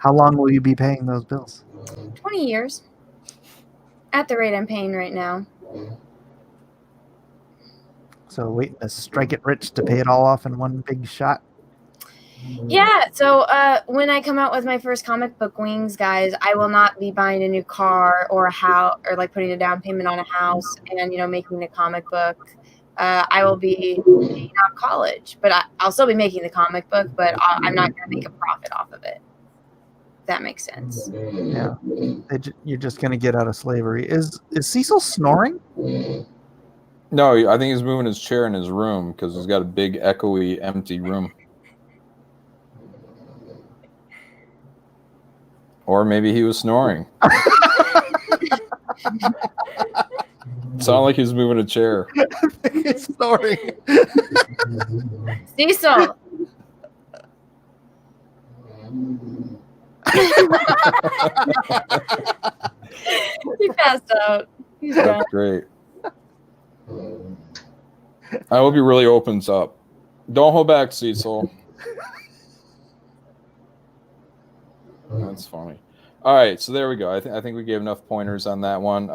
How long will you be paying those bills? 20 years. At the rate I'm paying right now. So waiting to strike it rich to pay it all off in one big shot? Yeah, so when I come out with my first comic book wings, guys, I will not be buying a new car or a house or like putting a down payment on a house and, making a comic book. I will be paying off college, but I'll still be making the comic book, but I'm not going to make a profit off of it. If that makes sense. Yeah. You're just going to get out of slavery. Is Cecil snoring? No, I think he's moving his chair in his room because he's got a big, echoey, empty room. Or maybe he was snoring. Sound like he's moving a chair. I think he's snoring. Cecil. He passed out. He's That's done. great. I hope he really opens up. Don't hold back, Cecil. That's funny. All right, so there we go. I think we gave enough pointers on that one.